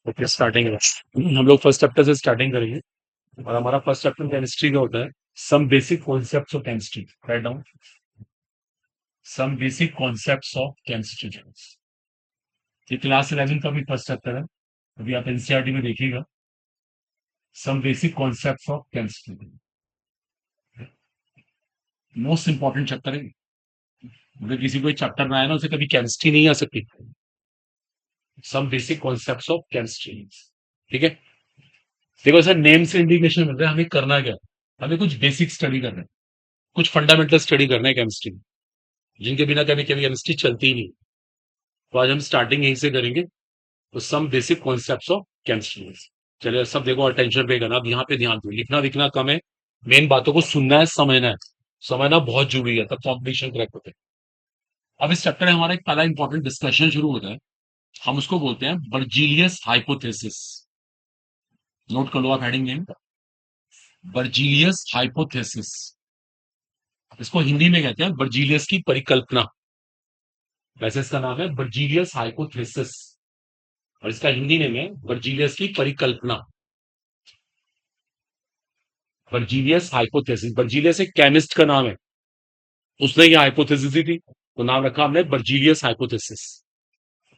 Okay, starting हम लोग first chapter से स्टार्टिंग करेंगे और हमारा फर्स्ट चैप्टर केमिस्ट्री का होता है। Some basic concepts of chemistry. Write down some basic concepts of chemistry. ये क्लास 11 का भी फर्स्ट चैप्टर है, अभी आप एनसीईआरटी में देखिएगा। Some basic concepts of chemistry most important chapter है। अगर किसी को चैप्टर ना आए ना, उसे कभी केमिस्ट्री नहीं आ सकती। Some basic concepts of chemistry, ठीक है। देखो सर, नेम से इंडिकेशन मिल रहा है हमें करना क्या है। हमें कुछ बेसिक स्टडी करना है, कुछ फंडामेंटल स्टडी करना है केमिस्ट्री में, जिनके बिना कभी कभी केमिस्ट्री चलती ही नहीं। तो आज हम स्टार्टिंग यहीं से करेंगे। तो some basic concepts of chemistry. चलिए सब देखो, अटेंशन पे करना। अब यहाँ पे ध्यान दो, लिखना दिखना कम है, मेन बातों को सुनना है, समझना है। समझना बहुत जरूरी है, तब कॉम्पिटिशन क्रैक होते हैं। अब इस चैप्टर में हमारा एक पहला इंपॉर्टेंट डिस्कशन शुरू होता है। हम उसको बोलते हैं बर्जीलियस हाइपोथेसिस। नोट कर लो आप हेडिंग नेम, बर्जीलियस हाइपोथेसिस। इसको हिंदी में कहते हैं बर्जीलियस की परिकल्पना। वैसे इसका नाम है बर्जीलियस हाइपोथेसिस और इसका हिंदी नेम है बर्जीलियस की परिकल्पना। बर्जीलियस हाइपोथेसिस, बर्जीलियस एक केमिस्ट का नाम है, उसने ये हाइपोथेसिस दी थी, तो नाम रखा हमने बर्जीलियस हाइपोथेसिस।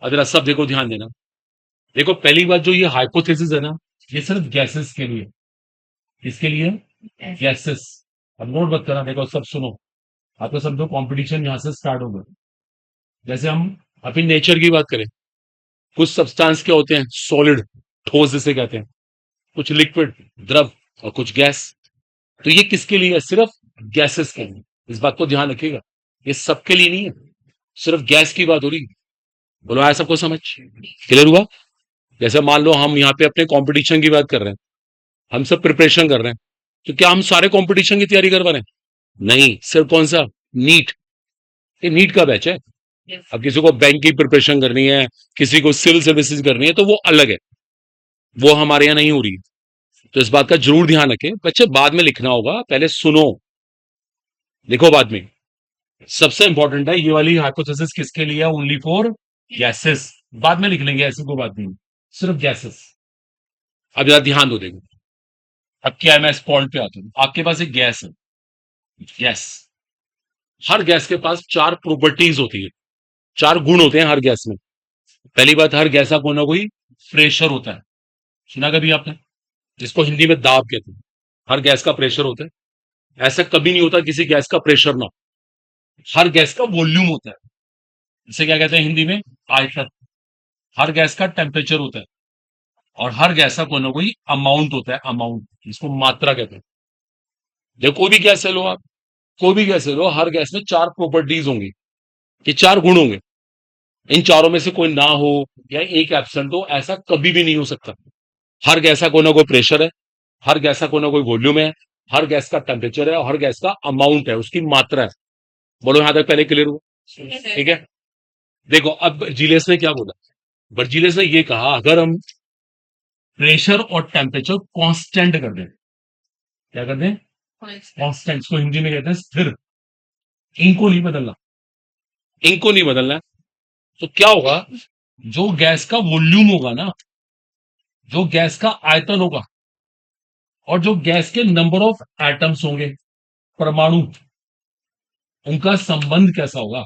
अब जरा सब देखो, ध्यान देना। देखो पहली बात, जो ये हाइपोथेसिस है ना, ये सिर्फ गैसेस के लिए। किसके लिए? गैसेस। अब नोट मत करना, देखो सब सुनो। आपको समझो कंपटीशन यहां से स्टार्ट होगा। जैसे हम अपनी नेचर की बात करें, कुछ सब्सटेंस क्या होते हैं? सॉलिड, ठोस जिसे कहते हैं, कुछ लिक्विड, द्रव, और कुछ गैस। तो ये किसके लिए है? सिर्फ गैसेस के लिए। इस बात को ध्यान रखिएगा, ये सबके लिए नहीं है, सिर्फ गैस की बात हो रही है। बोलो आया सबको समझ? क्लियर हुआ? जैसे मान लो हम यहाँ पे अपने कंपटीशन की बात कर रहे हैं, हम सब प्रिपरेशन कर रहे हैं, तो क्या हम सारे कंपटीशन की तैयारी करवा रहे हैं? नहीं, सिर्फ कौन सा? नीट। ये नीट का बैच है। अब किसी को बैंक की प्रिपरेशन करनी है, किसी को सिविल सर्विसेज करनी है, तो वो अलग है, वो हमारे यहाँ नहीं हो रही। तो इस बात का जरूर ध्यान रखें बच्चे, बाद में लिखना होगा, पहले सुनो, लिखो बाद में। सबसे इंपॉर्टेंट है ये वाली हाइपोथेसिस किसके लिए है? Only for gases. बाद में लिख लेंगे, ऐसे कोई बात नहीं, सिर्फ गैसेस। अब जरा ध्यान दो, देखो अब क्या है, मैं इस पॉइंट पे आता हूं। आपके पास एक गैस है, गैस। हर गैस के पास चार प्रॉपर्टीज होती है, चार गुण होते हैं हर गैस में। पहली बात, हर गैस का कोई ना कोई प्रेशर होता है। सुना कभी आपने? जिसको हिंदी में दाब कहते हैं। हर गैस का प्रेशर होता है। ऐसा कभी नहीं होता किसी गैस का प्रेशर ना हो। हर गैस का वॉल्यूम होता है, इसे क्या कहते हैं हिंदी में? आयतन। हर गैस का टेम्परेचर होता है, और हर गैस का कोई ना कोई अमाउंट होता है, अमाउंट, जिसको मात्रा कहते हैं। जब कोई भी गैस ले लो आप, कोई भी गैस ले लो, हर गैस में चार प्रॉपर्टीज होंगी, ये चार गुण होंगे। इन चारों में से कोई ना हो या एक एब्सेंट हो, ऐसा कभी भी नहीं हो सकता। हर गैस का कोई ना कोई प्रेशर है, हर गैस का कोई ना कोई वॉल्यूम है, हर गैस का टेम्परेचर है, और हर गैस का अमाउंट है, उसकी मात्रा है। बोलो यहां तक पहले क्लियर हुआ? ठीक है। देखो अब बर्जीलियस ने क्या बोला। बर्जीलियस ने ये कहा, अगर हम प्रेशर और टेम्परेचर कांस्टेंट कर दें, क्या कर दें? कांस्टेंट, इसको हिंदी में कहते हैं स्थिर। इनको नहीं बदलना, इनको नहीं बदलना है। तो क्या होगा? जो गैस का वॉल्यूम होगा ना, जो गैस का आयतन होगा, और जो गैस के नंबर ऑफ एटम्स होंगे, परमाणु, उनका संबंध कैसा होगा?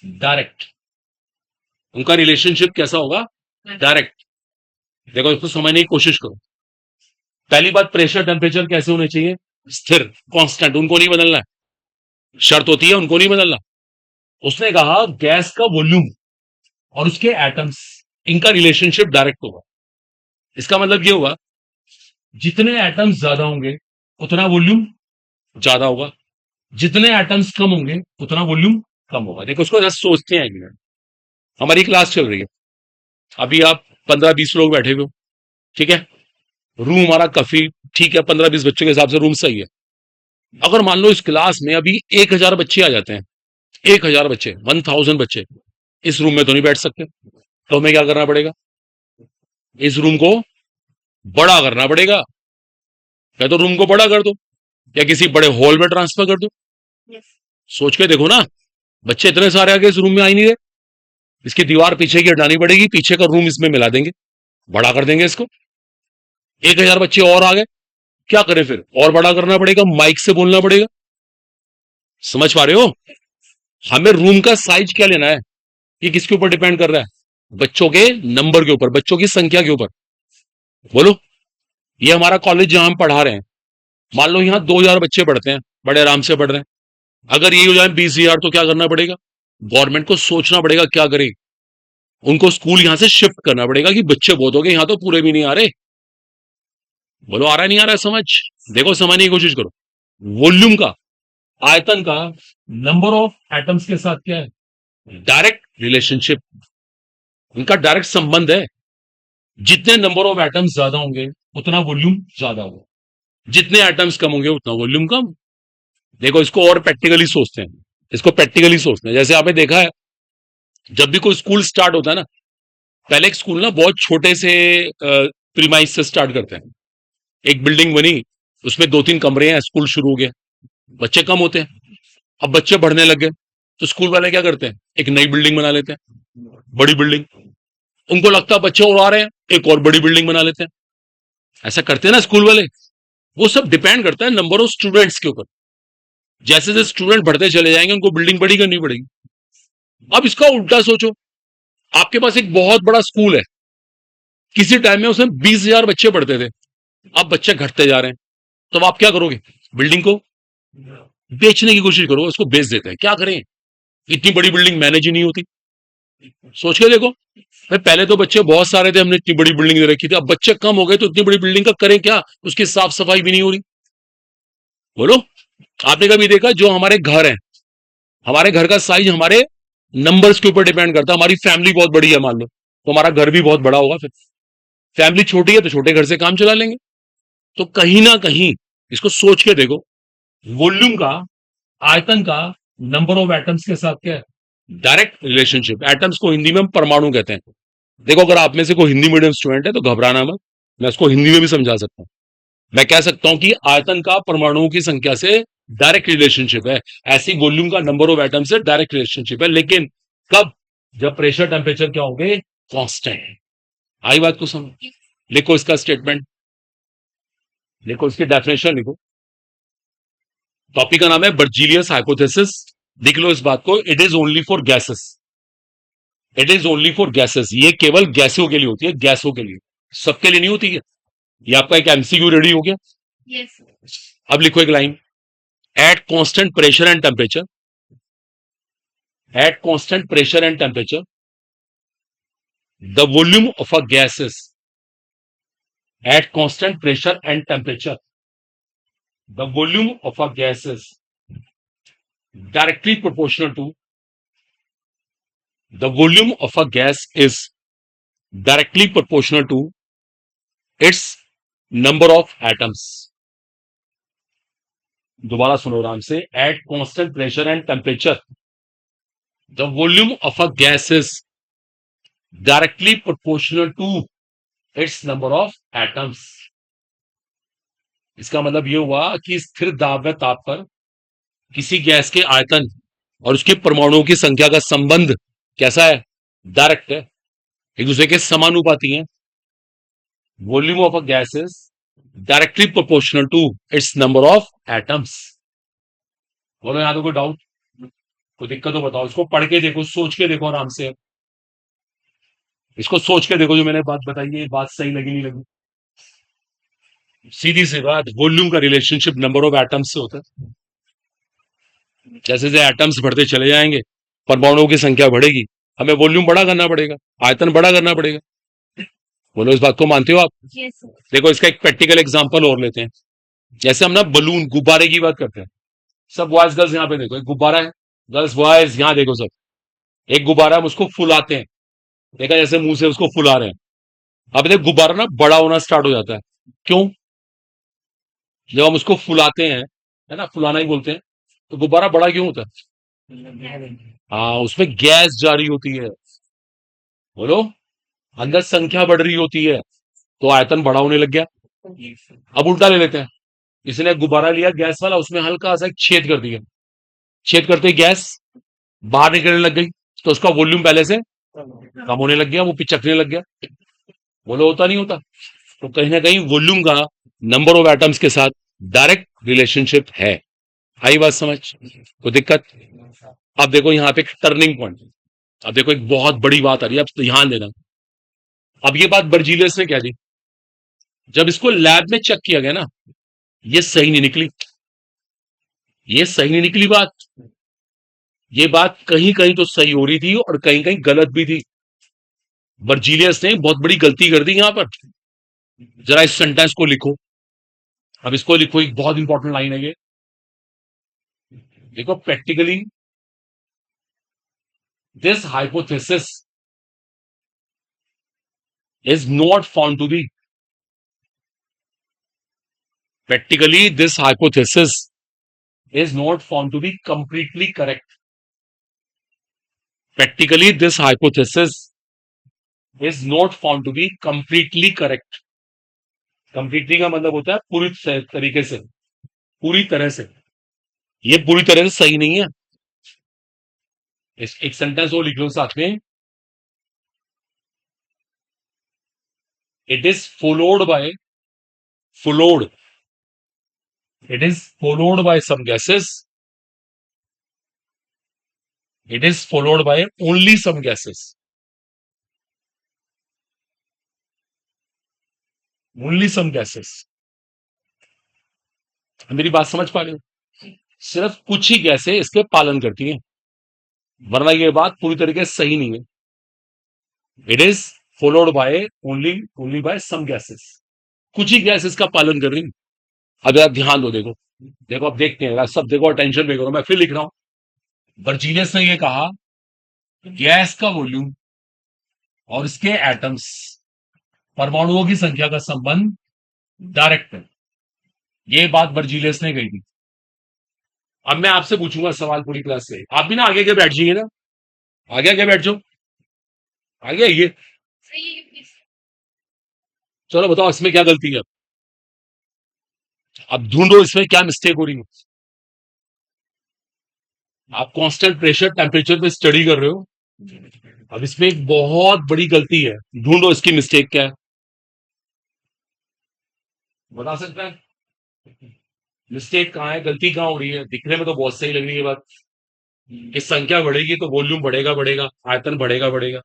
डायरेक्ट। उनका रिलेशनशिप कैसा होगा? डायरेक्ट। देखो इसको समझने की कोशिश करो। पहली बात, प्रेशर टेम्परेचर कैसे होने चाहिए? स्थिर, कांस्टेंट, उनको नहीं बदलना है। शर्त होती है उनको नहीं बदलना। उसने कहा गैस का वॉल्यूम और उसके एटम्स, इनका रिलेशनशिप डायरेक्ट होगा। इसका मतलब ये होगा, जितने एटम्स ज्यादा होंगे उतना वॉल्यूम ज्यादा होगा, जितने एटम्स कम होंगे उतना वॉल्यूम कम होगा। देखो उसको जस्ट सोचते हैं एक मिनट। हमारी क्लास चल रही है, अभी आप 15-20 लोग बैठे हुए हो, ठीक है। रूम हमारा काफी ठीक है, 15-20 बच्चों के हिसाब से रूम सही है। अगर मान लो इस क्लास में अभी 1000 बच्चे आ जाते हैं, 1000 बच्चे, 1000 बच्चे, इस रूम में तो नहीं बैठ सकते। तो हमें क्या करना पड़ेगा? इस रूम को बड़ा करना पड़ेगा। या तो रूम को बड़ा कर दो, या किसी बड़े हॉल में ट्रांसफर कर दो। सोच के देखो ना, बच्चे इतने सारे आगे इस रूम में आ ही नहीं रहे। इसकी दीवार पीछे की हटानी पड़ेगी, पीछे का रूम इसमें मिला देंगे, बड़ा कर देंगे इसको। 1,000 बच्चे और आ गए, क्या करें फिर? और बड़ा करना पड़ेगा, माइक से बोलना पड़ेगा। समझ पा रहे हो? हमें रूम का साइज क्या लेना है, ये किसके ऊपर डिपेंड कर रहा है? बच्चों के नंबर के ऊपर, बच्चों की संख्या के ऊपर। बोलो, ये हमारा कॉलेज जहां हम पढ़ा रहे हैं, मान लो यहां 2,000 बच्चे पढ़ते हैं, बड़े आराम से पढ़ रहे हैं। अगर ये हो जाए 20,000 तो क्या करना पड़ेगा? गवर्नमेंट को सोचना पड़ेगा क्या करे। उनको स्कूल यहां से शिफ्ट करना पड़ेगा कि बच्चे बहुत हो गए, यहां तो पूरे भी नहीं आ रहे। बोलो, आ रहा नहीं आ रहा समझ? देखो, समझने की कोशिश करो। वॉल्यूम का, आयतन का नंबर ऑफ एटम्स के साथ क्या है? डायरेक्ट रिलेशनशिप, इनका डायरेक्ट संबंध है। जितने नंबर ऑफ एटम्स ज्यादा होंगे उतना वॉल्यूम ज्यादा होगा, जितने एटम्स कम होंगे उतना वॉल्यूम कम। देखो, इसको और प्रैक्टिकली सोचते हैं, इसको प्रैक्टिकली सोचते हैं। जैसे आपने देखा है, जब भी कोई स्कूल स्टार्ट होता है ना, पहले एक स्कूल ना बहुत छोटे से प्रीमाइस से स्टार्ट करते हैं। एक बिल्डिंग बनी, उसमें 2-3 कमरे हैं, स्कूल शुरू हो गया। बच्चे कम होते हैं, अब बच्चे बढ़ने लग गए, तो स्कूल वाले क्या करते हैं? एक नई बिल्डिंग बना लेते हैं, बड़ी बिल्डिंग। उनको लगता है बच्चे और आ रहे हैं, एक और बड़ी बिल्डिंग बना लेते हैं। ऐसा करते हैं ना स्कूल वाले। वो सब डिपेंड करता है नंबर ऑफ स्टूडेंट्स के ऊपर। जैसे जैसे स्टूडेंट बढ़ते चले जाएंगे, उनको बिल्डिंग बड़ी करनी पड़ेगी। अब इसका उल्टा सोचो, आपके पास एक बहुत बड़ा स्कूल है, किसी टाइम में उसमें 20,000 बच्चे पढ़ते थे, अब बच्चे घटते जा रहे हैं, तो अब आप क्या करोगे? बिल्डिंग को बेचने की कोशिश करोगे, उसको बेच देते हैं। क्या करें, इतनी बड़ी बिल्डिंग मैनेज ही नहीं होती। सोच के देखो भाई, पहले तो बच्चे बहुत सारे थे, हमने इतनी बड़ी बिल्डिंग दे रखी थी, अब बच्चे कम हो गए तो इतनी बड़ी बिल्डिंग का करें क्या? उसकी साफ सफाई भी नहीं हो रही। बोलो, आपने कभी देखा, जो हमारे घर है, हमारे घर का साइज हमारे नंबर्स के ऊपर डिपेंड करता है। हमारी फैमिली बहुत बड़ी है मान लो, तो हमारा घर भी बहुत बड़ा होगा। फिर फैमिली छोटी है तो छोटे घर से काम चला लेंगे। तो कहीं ना कहीं इसको सोच के देखो, वॉल्यूम का, आयतन का नंबर ऑफ एटम्स के साथ क्या है? Direct relationship. एटम्स को हिंदी में हम परमाणु कहते हैं। देखो, अगर आप में से कोई हिंदी मीडियम स्टूडेंट है तो घबराना मत, मैं इसको हिंदी में भी समझा सकता हूं। मैं कह सकता हूं कि आयतन का परमाणुओं की संख्या से डायरेक्ट रिलेशनशिप है, ऐसी वॉल्यूम का नंबर ऑफ एटम से डायरेक्ट रिलेशनशिप है। लेकिन कब? जब प्रेशर टेम्परेचर क्या होंगे? कांस्टेंट। आई बात को समझ? लिखो इसका स्टेटमेंट, लिखो इसकी डेफिनेशन लिखो। टॉपिक का नाम है बर्जीलियस हाइपोथेसिस। लिख लो इस बात को, it is only for gases. It is only for gases. ये केवल गैसों के लिए होती है, गैसों के लिए, सबके लिए नहीं होती है। ये आपका एक एमसीक्यू रेडी हो गया। yes. अब लिखो एक line, eight constant pressure and temperature, eight constant pressure and temperature the volume of a gas is, eight constant pressure and temperature the volume of a gas is directly proportional to, the volume of a gas is directly proportional to its number of atoms। दोबारा सुनो आराम से, at constant pressure and temperature the volume of a gas is directly proportional to its number of atoms. इसका मतलब यह हुआ कि स्थिर दाब व ताप पर किसी गैस के आयतन और उसके परमाणुओं की संख्या का संबंध कैसा है? डायरेक्ट है, एक दूसरे के समानुपाती हैं। Volume of a gas is directly proportional to its number of atoms. बोलो, यहां तो कोई डाउट, कोई दिक्कत हो बताओ। इसको पढ़ के देखो, सोच के देखो आराम से, इसको सोच के देखो। जो मैंने बात बताई है, बात सही लगी नहीं लगी? सीधी सी बात, वॉल्यूम का रिलेशनशिप नंबर ऑफ एटम्स से होता है। जैसे जैसे एटम्स बढ़ते चले जाएंगे, परमाणुओं की संख्या बढ़ेगी, हमें वॉल्यूम बड़ा करना पड़ेगा, आयतन बड़ा करना पड़ेगा। बोलो, इस बात को मानते हो आप? yes, देखो, इसका एक प्रैक्टिकल एग्जांपल और लेते हैं। जैसे हम ना बलून, गुब्बारे की बात करते हैं। सब बॉयज गर्ल्स यहाँ पे देखो, एक गुब्बारा है, गर्ल्स बॉयज यहाँ देखो सब, एक गुब्बारा, हम उसको फुलाते हैं। देखा, जैसे मुंह से उसको फुला रहे हैं। अब देखो, गुब्बारा ना बड़ा होना स्टार्ट हो जाता है। क्यों? जब हम उसको फुलाते हैं, है ना, फुलाना ही बोलते हैं, तो गुब्बारा बड़ा क्यों होता है? हाँ, उसमें गैस जारी होती है। बोलो, अंदर संख्या बढ़ रही होती है, तो आयतन बड़ा होने लग गया। अब उल्टा ले लेते हैं, इसने गुब्बारा लिया गैस वाला, उसमें हल्का सा एक छेद कर दिया, छेद करते ही गैस बाहर निकलने लग गई, तो उसका वॉल्यूम पहले से कम होने लग गया, वो पिचकने लग गया। बोलो होता नहीं होता? तो कहीं ना कहीं वॉल्यूम का नंबर ऑफ एटम्स के साथ डायरेक्ट रिलेशनशिप है। आई बात समझ? कोई दिक्कत? अब देखो यहाँ पे एक टर्निंग पॉइंट। अब देखो एक बहुत बड़ी बात आ रही है, अब ध्यान देना। अब ये बात बर्जीलियस ने क्या दी, जब इसको लैब में चेक किया गया ना, ये सही नहीं निकली। ये सही नहीं निकली बात। ये बात कहीं कहीं तो सही हो रही थी और कहीं कहीं गलत भी थी। बर्जीलियस ने बहुत बड़ी गलती कर दी यहां पर। जरा इस सेंटेंस को लिखो। अब इसको लिखो, एक बहुत इंपॉर्टेंट लाइन है ये। देखो, practically this hypothesis is not found to be, practically this hypothesis is not found to be completely correct. Practically this hypothesis is not found to be completely correct. Completely का मतलब होता है पूरी तरीके से, पूरी तरह से। ये पूरी तरह से सही नहीं है। एक सेंटेंस और लिख लो साथ में। It is followed bye, followed, it is followed by some gases, it is followed by only some gases, only some gases। मेरी बात समझ पा रहे हो? सिर्फ कुछ ही गैसें इसके पालन करती हैं, वरना ये बात पूरी तरीके से सही नहीं है। It is followed by only, only by some gases. कुछ ही गैसेस का पालन कर रही है। अब आप ध्यान दो, देखो देखो, अब देखते हैं सब। देखो टेंशन में करो, मैं फिर लिख रहा हूं। बर्जीलियस ने ये कहा, गैस का वॉल्यूम और इसके एटम्स, परमाणुओं की संख्या का संबंध डायरेक्ट है। ये बात बर्जीलियस ने कही थी। अब मैं आपसे पूछूंगा सवाल पूरी क्लास से, आप भी ना आगे के बैठ जाइए ना, आगे आगे बैठ जाओ, आगे आइए। चलो बताओ इसमें क्या गलती है। अब ढूंढो इसमें क्या मिस्टेक हो रही है। आप कांस्टेंट प्रेशर टेम्परेचर पे स्टडी कर रहे हो, अब इसमें एक बहुत बड़ी गलती है। ढूंढो इसकी मिस्टेक क्या है, बता सकते हैं? मिस्टेक कहाँ है, गलती कहाँ हो रही है? दिखने में तो बहुत सही लग रही है बात कि संख्या बढ़ेगी तो वॉल्यूम बढ़ेगा बढ़ेगा, आयतन बढ़ेगा बढ़ेगा।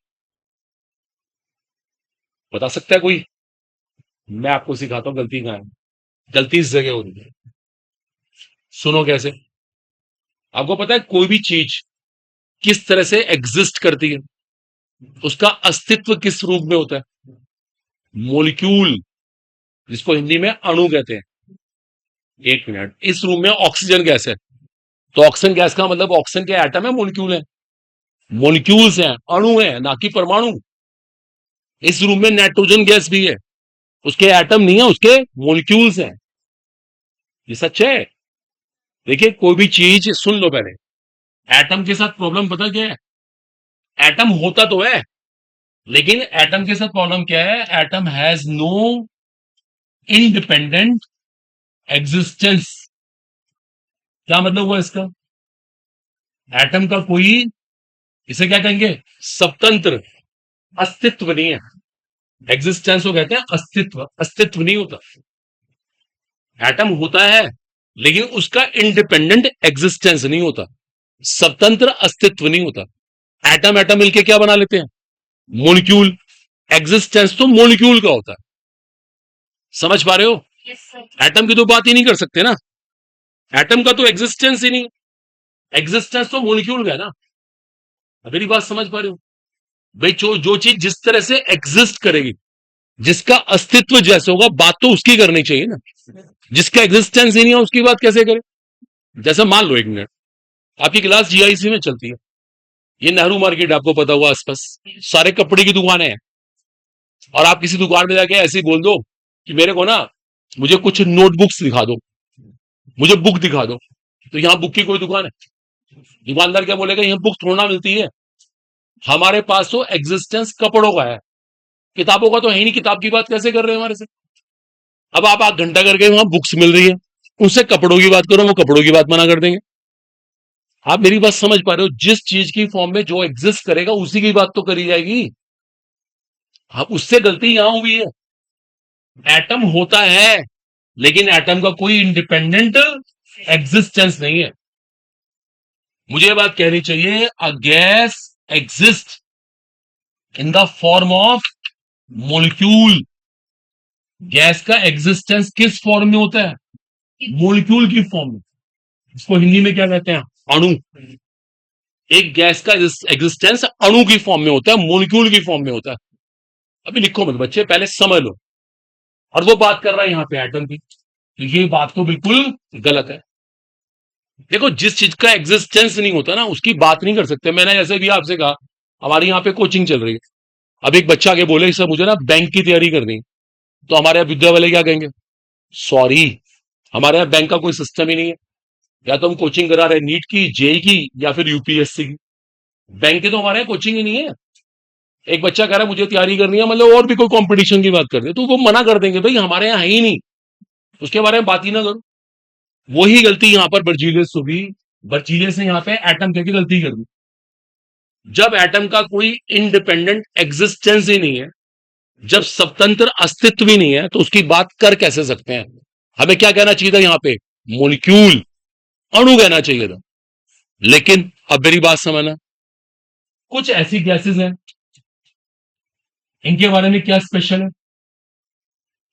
बता सकता है कोई? मैं आपको सिखाता हूं गलती कहाँ है। गलती इस जगह हो रही है। सुनो कैसे। आपको पता है कोई भी चीज किस तरह से एग्जिस्ट करती है, उसका अस्तित्व किस रूप में होता है? मोलिक्यूल, जिसको हिंदी में अणु कहते हैं। एक मिनट, इस रूम में ऑक्सीजन गैस है, तो ऑक्सीजन गैस का मतलब ऑक्सीजन के एटम है, मोलिक्यूल है? मोलिक्यूल्स हैं, अणु है, ना कि परमाणु। इस रूम में नाइट्रोजन गैस भी है, उसके एटम नहीं है, उसके मोलिक्यूल्स हैं। ये सच है। देखिए कोई भी चीज, सुन लो पहले, एटम के साथ प्रॉब्लम पता क्या है? एटम होता तो है, लेकिन एटम के साथ प्रॉब्लम क्या है? Atom has no independent existence. क्या मतलब हुआ इसका? एटम का कोई, इसे क्या कहेंगे, स्वतंत्र अस्तित्व नहीं है। एग्जिस्टेंस को कहते हैं अस्तित्व, अस्तित्व नहीं होता। एटम होता है लेकिन उसका इंडिपेंडेंट एग्जिस्टेंस नहीं होता, स्वतंत्र अस्तित्व नहीं होता। एटम एटम मिलके क्या बना लेते हैं? मोलिक्यूल। एग्जिस्टेंस तो मोलिक्यूल का होता है। समझ पा रहे हो? एटम की तो बात ही नहीं कर सकते ना, एटम का तो एग्जिस्टेंस ही नहीं। एग्जिस्टेंस तो मोलिक्यूल का है ना। अब मेरी बात समझ पा रहे हो भाई? जो चीज जिस तरह से एग्जिस्ट करेगी, जिसका अस्तित्व जैसे होगा, बात तो उसकी करनी चाहिए ना। जिसका एग्जिस्टेंस ही नहीं है उसकी बात कैसे करें? जैसे मान लो, एक मिनट, आपकी क्लास जीआईसी में चलती है, ये नेहरू मार्केट आपको पता हुआ, आसपास सारे कपड़े की दुकानें हैं, और आप किसी दुकान में जाके ऐसे ही बोल दो कि मेरे को ना, मुझे कुछ नोटबुक्स दिखा दो, मुझे बुक दिखा दो, तो यहां बुक की कोई दुकान है? दुकानदार क्या बोलेगा? यहां बुक थोड़ा मिलती है, हमारे पास तो एग्जिस्टेंस कपड़ों का है, किताबों का तो है ही नहीं। किताब की बात कैसे कर रहे हैं हमारे से? अब आप 8 घंटा करके वहां बुक्स मिल रही है, उनसे कपड़ों की बात करो, वो कपड़ों की बात मना कर देंगे। आप मेरी बात समझ पा रहे हो? जिस चीज की फॉर्म में जो एग्जिस्ट करेगा उसी की बात तो करी जाएगी। अब उससे गलती यहां हुई है। एटम होता है, लेकिन एटम का कोई इंडिपेंडेंट एग्जिस्टेंस नहीं है। मुझे ये बात कहनी चाहिए, a gas exist in the form of molecule. Gas का एग्जिस्टेंस किस फॉर्म में होता है? मोलिक्यूल की फॉर्म में। इसको हिंदी में क्या कहते हैं? अणु। एक गैस का एग्जिस्टेंस अणु की फॉर्म में होता है, मोलिक्यूल की फॉर्म में होता है। अभी लिखो मत बच्चे, पहले समझ लो। और वो बात कर रहा है यहां पे एटम की, तो ये बात तो बिल्कुल गलत है। देखो, जिस चीज का एग्जिस्टेंस नहीं होता ना, उसकी बात नहीं कर सकते। मैंने जैसे भी आपसे कहा, हमारी यहाँ पे कोचिंग चल रही है। अब एक बच्चा के बोले सर मुझे ना बैंक की तैयारी करनी है, तो हमारे यहाँ विद्या वाले क्या कहेंगे? सॉरी, हमारे यहाँ बैंक का कोई सिस्टम ही नहीं है। या तो हम कोचिंग करा रहे नीट की, जेई की, या फिर यूपीएससी की। बैंक की तो हमारे यहाँ कोचिंग ही नहीं है। एक बच्चा कह रहा है मुझे तैयारी करनी है, मतलब और भी कोई कंपटीशन की बात कर दे, तो वो मना कर देंगे, भाई हमारे यहाँ है ही नहीं, उसके बारे में बात ही ना करो। वही गलती यहां पर बर्जीलियस हुई। बर्जीलियस ने यहां पे एटम कह के गलती कर दी। जब एटम का कोई इंडिपेंडेंट एग्जिस्टेंस ही नहीं है, जब स्वतंत्र अस्तित्व ही नहीं है, तो उसकी बात कर कैसे सकते हैं? हमें क्या कहना चाहिए था यहां पे? मोलिक्यूल, अणु कहना चाहिए था। लेकिन अब मेरी बात समझना, कुछ ऐसी गैसेस हैं, इनके बारे में क्या स्पेशल है?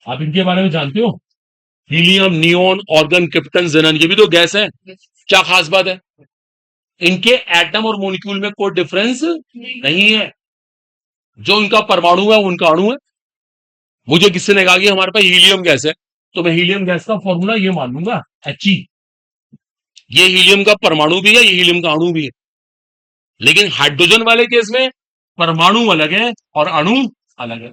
आप इनके बारे में जानते हो? हीलियम, नियोन, ऑर्गन, क्रिप्टन, जेनन, ये भी तो गैस है। क्या खास बात है? इनके एटम और मोलिक्यूल में कोई डिफरेंस नहीं है। जो इनका परमाणु है वो उनका अणु है। मुझे किसी ने कहा कि हमारे पास हीलियम गैस है, तो मैं हीलियम गैस का फॉर्मूला ये मान लूंगा, He। ये हीलियम का परमाणु भी है, ये हीलियम का अणु भी है। लेकिन हाइड्रोजन वाले केस में परमाणु अलग है और अणु अलग है।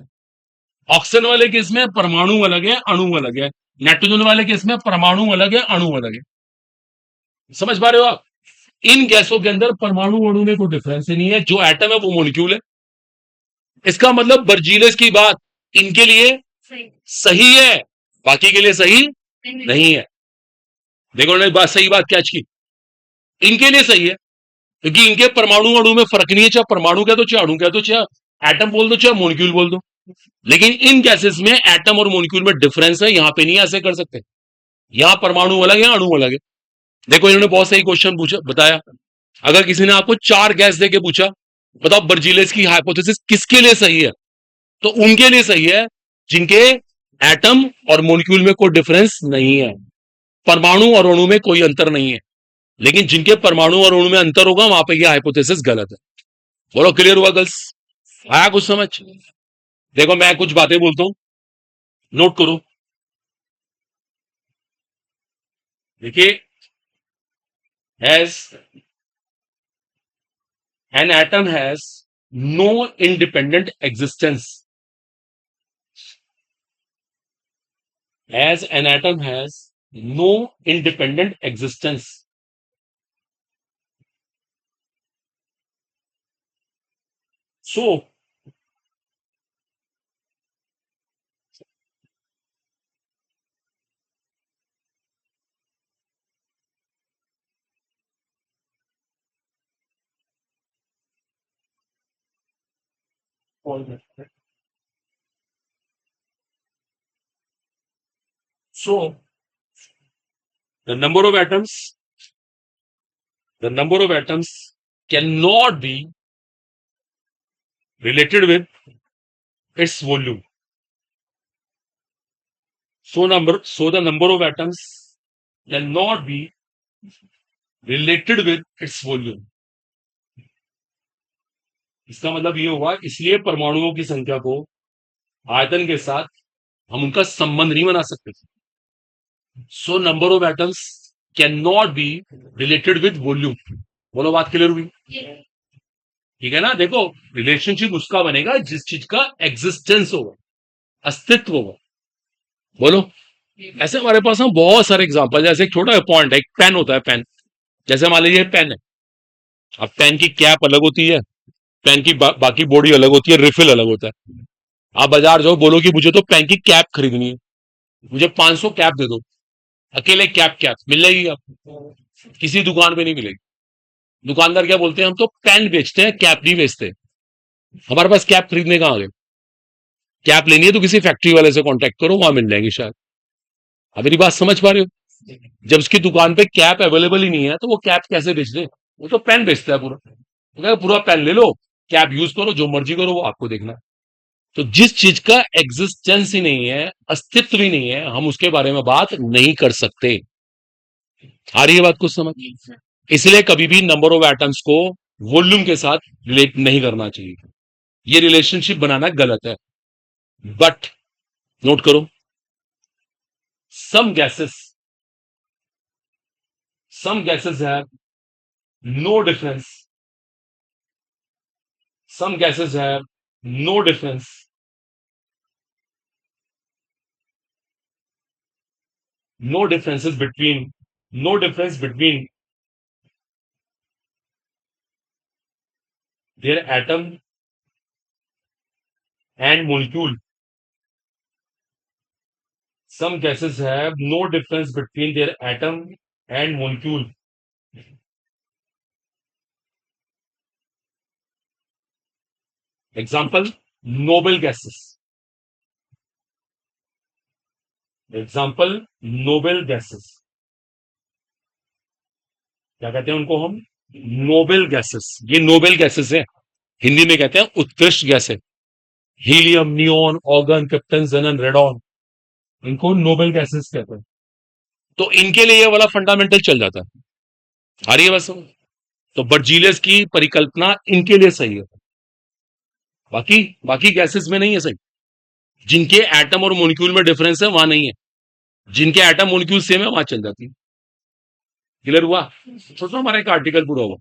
ऑक्सीजन वाले केस में परमाणु अलग है, अणु अलग है। नाइट्रोजन वाले केस में परमाणु अलग है, अणु अलग है। समझ पा रहे हो आप? इन गैसों के अंदर परमाणु अणु में कोई डिफरेंस ही नहीं है। जो एटम है वो मोलिक्यूल है। इसका मतलब बर्जीलियस की बात इनके लिए सही है, बाकी के लिए सही नहीं है। देखो उन्होंने बात, सही बात क्या की? इनके लिए सही है, क्योंकि इनके परमाणु अणु में फर्क नहीं है। चाहे परमाणु कह दो, चाहे अणु कह दो, चाहे एटम बोल दो, चाहे मोलिक्यूल बोल दो। लेकिन इन गैसेस में एटम और मोलिक्यूल में डिफरेंस है, यहां पे नहीं ऐसे कर सकते। यहां परमाणु अलग है, अणु अलग है। देखो इन्होंने बहुत सही क्वेश्चन पूछा, बताया। अगर किसी ने आपको 4 गैस देके पूछा, बताओ बर्जीलियस की हाइपोथेसिस किसके लिए सही है, तो उनके लिए सही है जिनके एटम और मोलिक्यूल में कोई डिफरेंस नहीं है, परमाणु और अणु में कोई अंतर नहीं है। लेकिन जिनके परमाणु और अणु में अंतर होगा, वहां पे यह हाइपोथेसिस गलत है। बोलो क्लियर हुआ गर्ल्स? आया कुछ समझ? देखो मैं कुछ बातें बोलता हूं, नोट करो। देखिए, as an atom has no independent existence, as an atom has no independent existence, so so the number of atoms, the number of atoms cannot be related with its volume. So the number of atoms cannot be related with its volume. इसका मतलब ये हुआ, इसलिए परमाणुओं की संख्या को आयतन के साथ हम उनका संबंध नहीं बना सकते। So number of atoms can not be related with volume. बोलो बात क्लियर हुई? ठीक है ना? देखो, रिलेशनशिप उसका बनेगा जिस चीज का एग्जिस्टेंस होगा, अस्तित्व होगा। बोलो। ऐसे हमारे पास ना बहुत सारे एग्जांपल, जैसे एक छोटा पॉइंट है, एक पेन होता है, पेन। जैसे मान लीजिए पेन है, अब पेन की कैप अलग होती है, पेन की बाकी बॉडी अलग होती है, रिफिल अलग होता है। आप बाजार जाओ, बोलो कि मुझे तो पेन की कैप खरीदनी है, मुझे 500 कैप दे दो। अकेले कैप कैप मिलेगी आपको? किसी दुकान पे नहीं मिलेगी। दुकानदार क्या बोलते हैं, हम तो पेन बेचते हैं, कैप नहीं बेचते। हमारे पास कैप खरीदने कहां आ गए? कैप लेनी है तो किसी फैक्ट्री वाले से कांटेक्ट करो, वहां मिल जाएगी शायद। अब मेरी बात समझ पा रहे हो? जब उसकी दुकान पे कैप अवेलेबल ही नहीं है तो वो कैप कैसे बेच दे? वो तो पेन बेचता है पूरा। वो कहेगा, पूरा पेन ले लो, कैप यूज करो, जो मर्जी करो, वो आपको देखना है। तो जिस चीज का एग्जिस्टेंस ही नहीं है, अस्तित्व ही नहीं है, हम उसके बारे में बात नहीं कर सकते। आ रही है बात कुछ समझ? इसलिए कभी भी नंबर ऑफ एटम्स को वॉल्यूम के साथ रिलेट नहीं करना चाहिए। ये रिलेशनशिप बनाना गलत है। बट नोट करो, some gases some gases have no difference. Some gases have no difference. No difference between their atom and molecule. Some gases have no difference between their atom and molecule. Example, noble gases. Example, noble gases. क्या कहते हैं उनको हम? Noble gases. ये noble gases है, हिंदी में कहते हैं उत्कृष्ट गैसें। Helium, neon, organ, krypton, जेनन, radon, इनको नोबेल गैसेस कहते हैं। तो इनके लिए ये वाला फंडामेंटल चल जाता है। आ रही है बस? तो बर्जीलियस की परिकल्पना इनके लिए सही है, बाकी बाकी गैसेस में नहीं है सही। जिनके एटम और मोलिक्यूल में डिफरेंस है वहां नहीं है, जिनके एटम मोलिक्यूल सेम है वहां चल जाती है। क्लियर हुआ? सोचो हमारा एक आर्टिकल पूरा हुआ,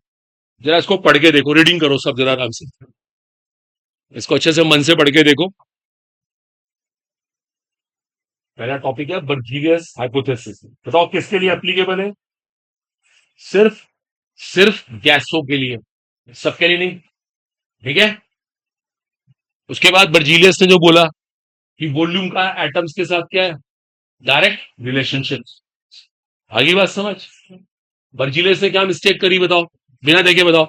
जरा इसको पढ़ के देखो, रीडिंग करो सब जरा आराम से, इसको अच्छे से मन से पढ़ के देखो। पहला टॉपिक है बर्जीलियस हाइपोथेसिस। बताओ किसके लिए एप्लीकेबल है? सिर्फ सिर्फ गैसों के लिए, सबके लिए नहीं। ठीक है? उसके बाद बर्जीलियस ने जो बोला कि वॉल्यूम का एटम्स के साथ क्या है? Direct relationship. आगे बात समझ? बर्जीलियस ने क्या मिस्टेक करी बताओ, बिना देखे बताओ।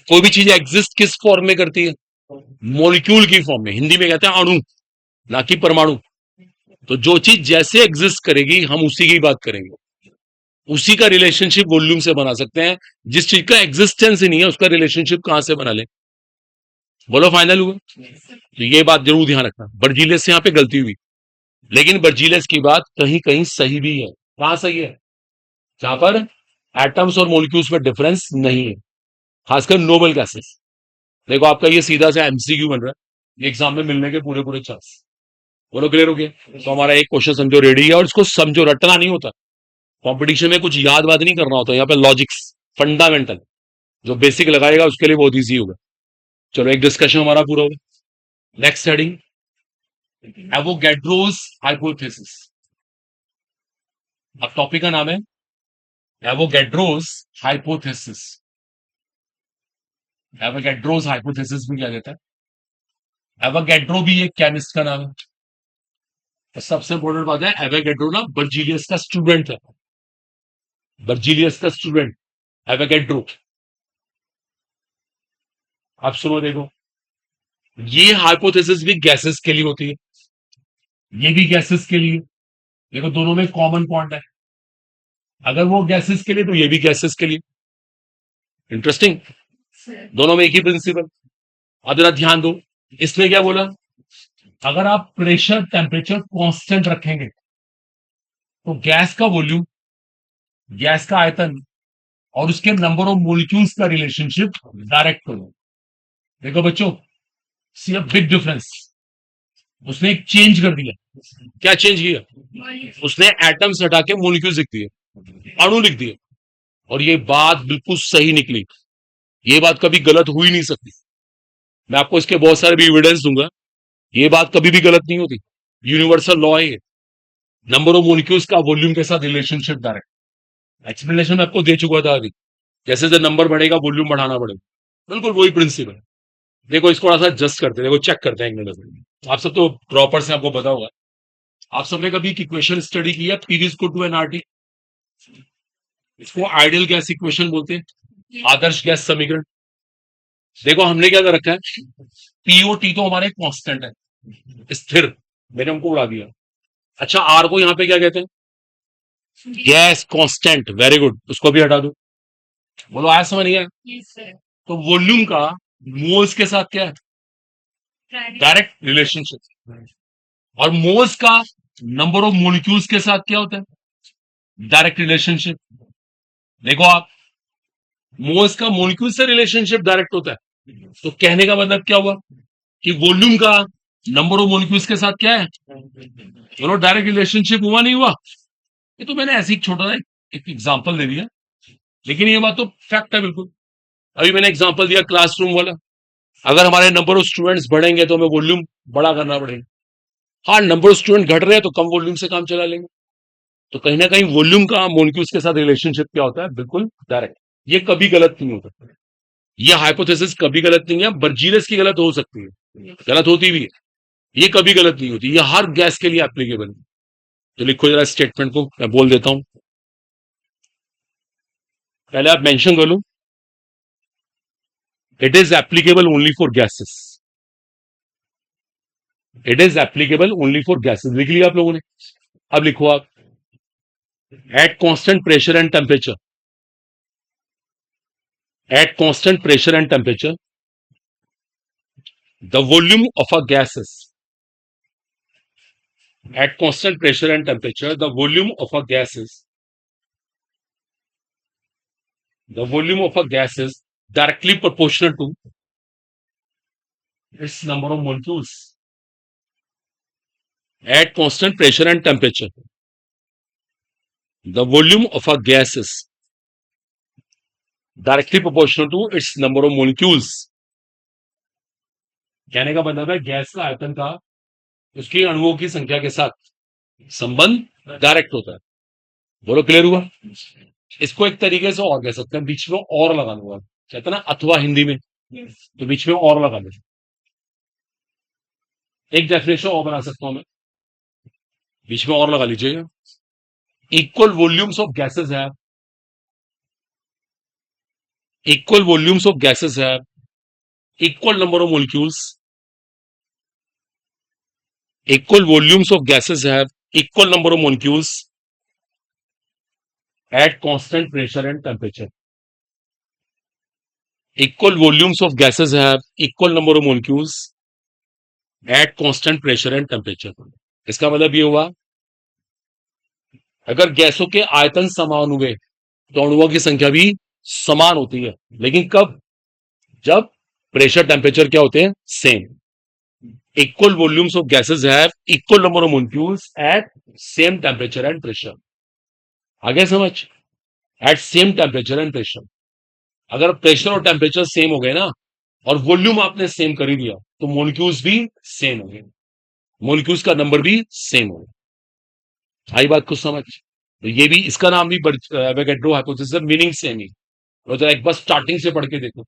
कोई भी चीज एग्जिस्ट किस फॉर्म में करती है? मॉलिक्यूल की फॉर्म में। हिंदी में कहते हैं अणु, ना कि परमाणु। तो जो चीज जैसे एग्जिस्ट करेगी हम उसी की बात करेंगे, उसी का रिलेशनशिप वॉल्यूम से बना सकते हैं। जिस चीज का एग्जिस्टेंस ही नहीं है उसका रिलेशनशिप कहां से बना ले? बोलो, फाइनल हुआ? तो ये बात जरूर ध्यान रखना, बर्जीलियस से यहां पे गलती हुई, लेकिन बर्जीलियस की बात कहीं कहीं सही भी है। कहां सही है? जहां पर एटम्स और मॉलिक्यूल्स में डिफरेंस नहीं है, खासकर नोबल गैसेस। देखो आपका ये सीधा सा एमसीक्यू बन रहा है, एग्जाम में मिलने के पूरे पूरे चांस। बोलो, क्लियर हो गया? तो हमारा एक क्वेश्चन समझो रेडी है, और इसको समझो, रटना नहीं होता। कंपटीशन में कुछ याद बात नहीं करना होता, यहाँ पे लॉजिक्स फंडामेंटल जो बेसिक लगाएगा उसके लिए बहुत ईजी होगा। चलो, एक डिस्कशन हमारा पूरा होगा। Next heading, Avogadro's hypothesis. अब टॉपिक का नाम है एवोगैड्रोस हाइपोथेसिस। एवोगैड्रोस हाइपोथेसिस में क्या कहता है? एवोगैड्रो भी एक केमिस्ट का नाम है। तो सबसे इंपॉर्टेंट बात है, एवोगैड्रो ना बर्जीलियस का स्टूडेंट है। बर्जीलियस का स्टूडेंट एवोगैड्रो। आप सुनो, देखो, ये हाइपोथेसिस भी गैसेस के लिए होती है, ये भी गैसेस के लिए। देखो दोनों में कॉमन पॉइंट है, अगर वो गैसेस के लिए तो ये भी गैसेस के लिए। इंटरेस्टिंग, दोनों में एक ही प्रिंसिपल। अब जरा ध्यान दो, इसमें क्या बोला? अगर आप प्रेशर टेम्परेचर कांस्टेंट रखेंगे तो गैस का वॉल्यूम, गैस का आयतन और उसके नंबर ऑफ मॉलिक्यूल्स का रिलेशनशिप डायरेक्ट करो। देखो बच्चों, सी अ बिग डिफरेंस। उसने एक चेंज कर दिया। क्या चेंज किया? उसने एटम्स हटा के मॉलिक्यूल्स लिख दिए, अणु लिख दिए, और ये बात बिल्कुल सही निकली। ये बात कभी गलत हो ही नहीं सकती। मैं आपको इसके बहुत सारे भी एविडेंस दूंगा। ये बात कभी भी गलत नहीं होती, यूनिवर्सल लॉ है ये। नंबर ऑफ मॉलिक्यूल्स का वॉल्यूम के साथ रिलेशनशिप डायरेक्ट। एक्सप्लेनेशन मैं आपको दे चुका था अभी, जैसे जैसे नंबर बढ़ेगा वॉल्यूम बढ़ाना पड़ेगा, बिल्कुल वही प्रिंसिपल। देखो इसको थोड़ा सा जस्ट करते हैं, देखो चेक करते हैं एक मिनट। आप सब तो ड्रॉपर्स हैं, आपको पता होगा। आप सबने कभी एक इक्वेशन स्टडी किया, P is equal to NRT? इसको आइडियल गैस इक्वेशन बोलते हैं, आदर्श गैस समीकरण। देखो हमने क्या कर रखा है, पीओटी तो हमारे कांस्टेंट है, स्थिर, मैंने हमको उड़ा दिया। अच्छा, आर को यहाँ पे क्या कहते हैं? गैस कांस्टेंट, वेरी गुड, उसको भी हटा दो। बोलो आया समझ नहीं आया? तो वॉल्यूम का मोल्स के साथ क्या है? Direct relationship. और मोल्स का नंबर ऑफ मोलिक्यूल्स के साथ क्या होता है? Direct relationship. देखो आप, मोल्स का मोलिक्यूल से रिलेशनशिप डायरेक्ट होता है, तो कहने का मतलब क्या हुआ कि वॉल्यूम का नंबर ऑफ मोलिक्यूल्स के साथ क्या है? दोनों डायरेक्ट रिलेशनशिप हुआ नहीं हुआ? ये तो मैंने ऐसे ही छोटा सा एक एग्जांपल दे दिया, लेकिन ये बात तो फैक्ट है बिल्कुल। अभी मैंने एग्जांपल दिया क्लासरूम वाला, अगर हमारे नंबर ऑफ स्टूडेंट्स बढ़ेंगे तो हमें वॉल्यूम बड़ा करना पड़ेगा। हाँ, नंबर ऑफ स्टूडेंट घट रहे हैं तो कम वॉल्यूम से काम चला लेंगे। तो कहीं ना कहीं वॉल्यूम का मॉलिक्यूल्स के साथ रिलेशनशिप क्या होता है? बिल्कुल डायरेक्ट। ये कभी गलत नहीं होता, ये हाइपोथेसिस कभी गलत नहीं है। बर्जीलस की गलत हो सकती है, गलत होती भी है, ये कभी गलत नहीं होती, ये हर गैस के लिए एप्लीकेबल है। तो लिखो जरा स्टेटमेंट को, मैं बोल देता हूं, पहले आप मेंशन कर लो, it is applicable only for gases. It is applicable only for gases, लिख लिया आप लोगों ने? अब लिखो आप, at constant pressure and temperature, at constant pressure and temperature, the volume of a gas is, at constant pressure and temperature, the volume of a gas is, the volume of a gas is directly proportional to its number of molecules. At constant pressure and temperature, the volume of a gas is directly proportional to its number of molecules. कहने का मतलब है gas का आयतन का उसके अणुओं की संख्या के साथ संबंध डायरेक्ट होता है। बोलो क्लियर हुआ? इसको एक तरीके से और कह सकते हैं, बीच में और लगा दूंगा, कहते हैं ना अथवा हिंदी में, तो बीच में और लगा दे। एक डेफिनेशन और बना सकता हूं मैं, बीच में और लगा लीजिएगा। इक्वल वॉल्यूम्स ऑफ गैसेस है, इक्वल वॉल्यूम्स ऑफ गैसेस है, equal number of molecules, equal volumes of gases है, equal number of molecules at constant pressure and temperature. Equal volumes of gases है, equal number of molecules at constant pressure and temperature. इसका मतलब ये हुआ, अगर गैसों के आयतन समान हुए तो अणुओं की संख्या भी समान होती है, लेकिन कब? जब प्रेशर टेम्परेचर क्या होते हैं? Same. Equal volumes of gases have equal number of molecules at same temperature and pressure. आगे समझ? At same temperature and pressure. अगर प्रेशर और टेम्परेचर सेम हो गए ना, और वॉल्यूम आपने सेम कर ही दिया, तो मोलिक्यूल्स भी सेम हो गए, मोलिक्यूल्स का नंबर भी सेम हो गया। आई बात कुछ समझ? तो ये भी, इसका नाम भी एवोगैड्रो हाइपोथेसिस, मीनिंग सेम ही। तो जरा एक बार स्टार्टिंग से पढ़ के देखो,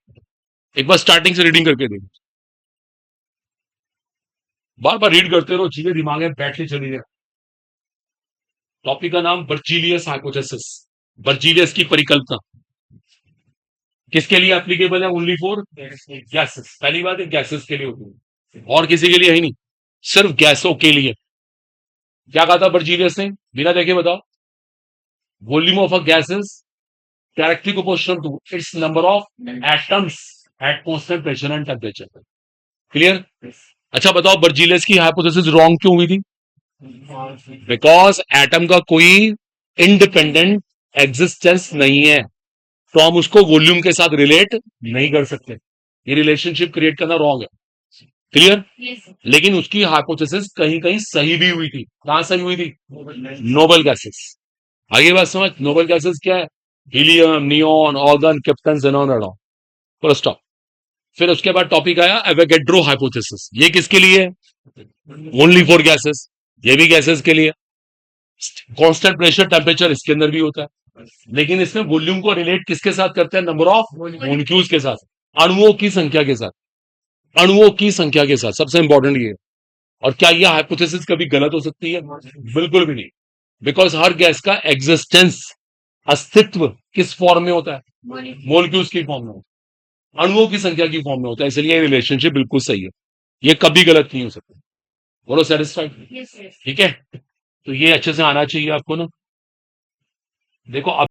एक बार स्टार्टिंग से रीडिंग करके देखो, बार बार रीड करते रहो, चीजें दिमाग में बैठती चली जाए। टॉपिक का नाम बर्जीलियस हाइपोथेसिस, बर्जीलियस की परिकल्पना। किसके लिए एप्लीकेबल है? Only for gases. पहली बात है, गैसेस के लिए होती है, और किसी के लिए है नहीं, सिर्फ गैसों के लिए। क्या कहा था बर्जीलियस ने? बिना देखे बताओ। Volume of a gas is directly proportional to its number of atoms at constant pressure and temperature. Clear? अच्छा बताओ, बर्जीलियस की हाइपोथेसिस रॉन्ग क्यों हुई थी? बिकॉज एटम का कोई इंडिपेंडेंट एग्जिस्टेंस नहीं है, तो हम उसको वॉल्यूम के साथ रिलेट नहीं कर सकते। ये रिलेशनशिप क्रिएट करना रॉन्ग है। क्लियर? लेकिन उसकी हाइपोथेसिस कहीं कहीं सही भी हुई थी। कहां सही हुई थी? Noble gases. आगे बात समझ? नोबल गैसेस क्या है? Helium, neon, organ, krypton, xenon, radon. Full stop. फिर उसके बाद टॉपिक आया एवोगैड्रो हाइपोथेसिस। ये किसके लिए है? Only for gases. ये भी गैसेस के लिए। कांस्टेंट प्रेशर टेम्परेचर इसके अंदर भी होता है, लेकिन इसमें वॉल्यूम को रिलेट किसके साथ करते हैं? नंबर ऑफ मॉलिक्यूल्स के साथ, अणुओं की संख्या के साथ, अणुओं की संख्या के साथ। सबसे इंपॉर्टेंट ये। और क्या यह हाइपोथेसिस कभी गलत हो सकती है? बिल्कुल भी नहीं, बिकॉज हर गैस का एग्जिस्टेंस, अस्तित्व किस फॉर्म में होता है? मॉलिक्यूल्स की फॉर्म में होता है, अणुओं की संख्या की फॉर्म में होता है, इसलिए रिलेशनशिप बिल्कुल सही है। ये कभी गलत नहीं हो सकता। बोलो सेटिस्फाइड। Yes, yes. ठीक है, तो ये अच्छे से आना चाहिए आपको ना। देखो अब